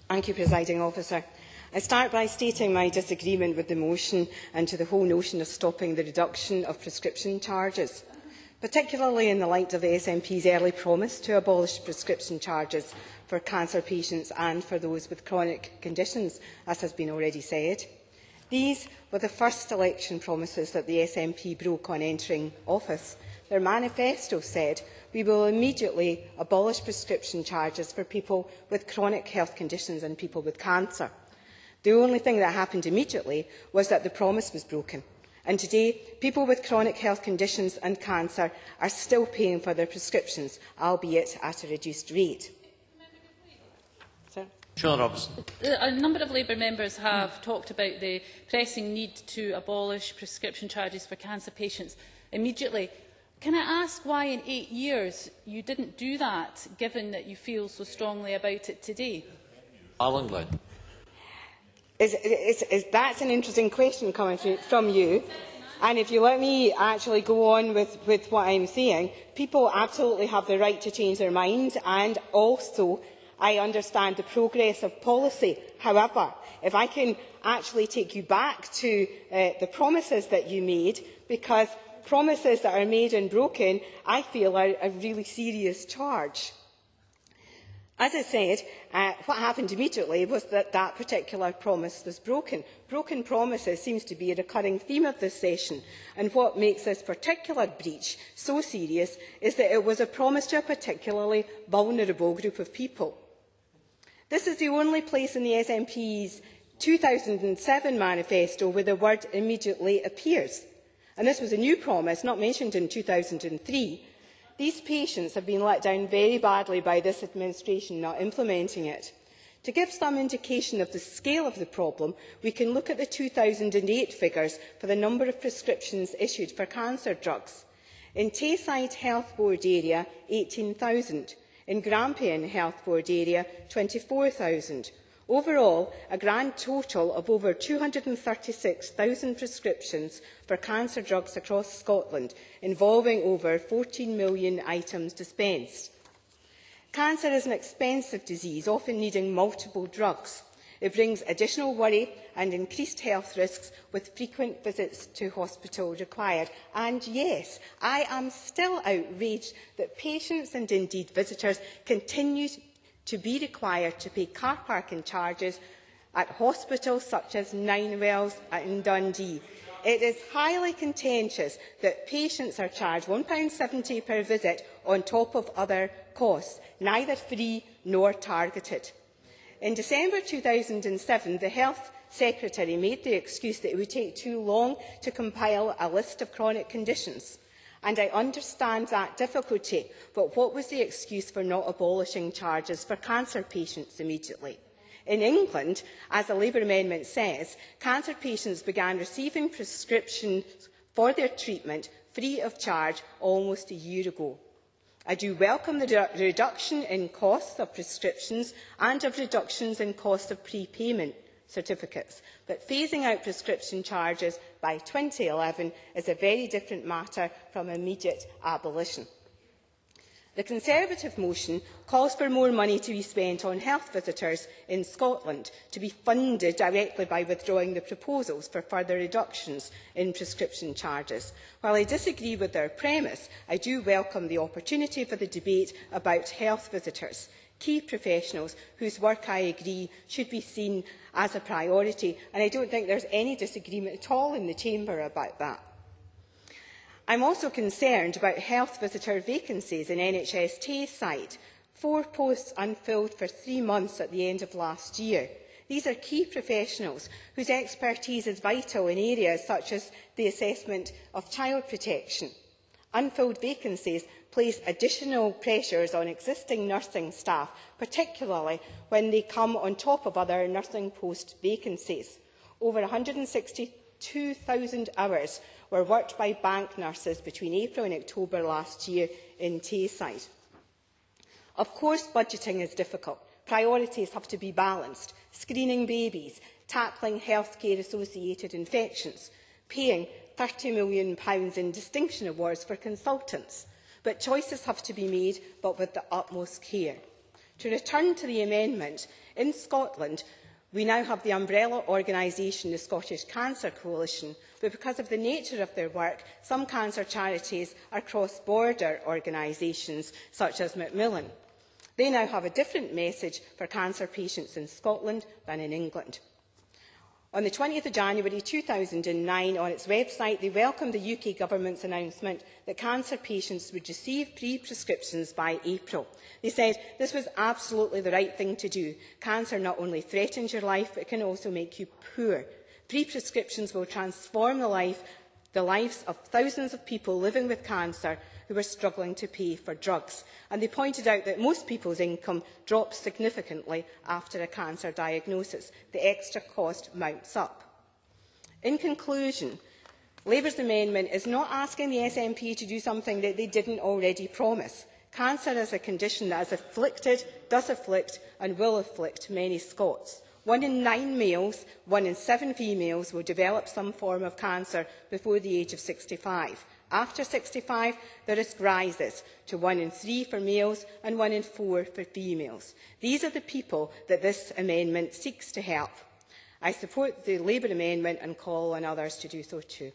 Thank you, Presiding Officer. I start by stating my disagreement with the motion and to the whole notion of stopping the reduction of prescription charges, particularly in the light of the SNP's early promise to abolish prescription charges for cancer patients and for those with chronic conditions, as has been already said. These were the first election promises that the SNP broke on entering office. Their manifesto said, "We will immediately abolish prescription charges for people with chronic health conditions and people with cancer." The only thing that happened immediately was that the promise was broken. And today, people with chronic health conditions and cancer are still paying for their prescriptions, albeit at a reduced rate. A number of Labour members have talked about the pressing need to abolish prescription charges for cancer patients immediately. Can I ask why in 8 years you didn't do that, given that you feel so strongly about it today? Marlyn Glen. That's an interesting question coming from you. And if you let me actually go on with what I'm saying, people absolutely have the right to change their minds, and also I understand the progress of policy. However, if I can actually take you back to the promises that you made, because promises that are made and broken, I feel, are a really serious charge. As I said, what happened immediately was that that particular promise was broken. Broken promises seems to be a recurring theme of this session, and what makes this particular breach so serious is that it was a promise to a particularly vulnerable group of people. This is the only place in the SNP's 2007 manifesto where the word immediately appears. And this was a new promise, not mentioned in 2003. These patients have been let down very badly by this administration not implementing it. To give some indication of the scale of the problem, we can look at the 2008 figures for the number of prescriptions issued for cancer drugs. In Tayside Health Board area, 18,000. In Grampian Health Board area, 24,000. Overall, a grand total of over 236,000 prescriptions for cancer drugs across Scotland, involving over 14 million items dispensed. Cancer is an expensive disease, often needing multiple drugs. It brings additional worry and increased health risks, with frequent visits to hospital required. And yes, I am still outraged that patients and indeed visitors continue to be required to pay car parking charges at hospitals such as Ninewells in Dundee. It is highly contentious that patients are charged £1.70 per visit on top of other costs, neither free nor targeted. In December 2007, the Health Secretary made the excuse that it would take too long to compile a list of chronic conditions. And I understand that difficulty, but what was the excuse for not abolishing charges for cancer patients immediately? In England, as the Labour amendment says, cancer patients began receiving prescriptions for their treatment free of charge almost a year ago. I do welcome the reduction in costs of prescriptions and of reductions in cost of prepayment certificates, but phasing out prescription charges by 2011 is a very different matter from immediate abolition. The Conservative motion calls for more money to be spent on health visitors in Scotland, to be funded directly by withdrawing the proposals for further reductions in prescription charges. While I disagree with their premise, I do welcome the opportunity for the debate about health visitors, key professionals whose work I agree should be seen as a priority, and I don't think there is any disagreement at all in the Chamber about that. I am also concerned about health visitor vacancies in NHS Tayside. 4 posts unfilled for 3 months at the end of last year. These are key professionals whose expertise is vital in areas such as the assessment of child protection. Unfilled vacancies place additional pressures on existing nursing staff, particularly when they come on top of other nursing post vacancies. Over 162,000 hours were worked by bank nurses between April and October last year in Tayside. Of course, budgeting is difficult. Priorities have to be balanced: screening babies, tackling healthcare-associated infections, paying £30 million in distinction awards for consultants. But choices have to be made, but with the utmost care. To return to the amendment, in Scotland, we now have the umbrella organisation, the Scottish Cancer Coalition, but because of the nature of their work, some cancer charities are cross-border organisations, such as Macmillan. They now have a different message for cancer patients in Scotland than in England. On the 20th of January 2009, on its website, they welcomed the UK Government's announcement that cancer patients would receive free prescriptions by April. They said this was absolutely the right thing to do. Cancer not only threatens your life, but it can also make you poor. Free prescriptions will transform the lives of thousands of people living with cancer who are struggling to pay for drugs. And they pointed out that most people's income drops significantly after a cancer diagnosis. The extra cost mounts up. In conclusion, Labour's amendment is not asking the SNP to do something that they didn't already promise. Cancer is a condition that has afflicted, does afflict and will afflict many Scots. 1 in 9 males, 1 in 7 females will develop some form of cancer before the age of 65. After 65, the risk rises to 1 in 3 for males and 1 in 4 for females. These are the people that this amendment seeks to help. I support the Labour amendment and call on others to do so too.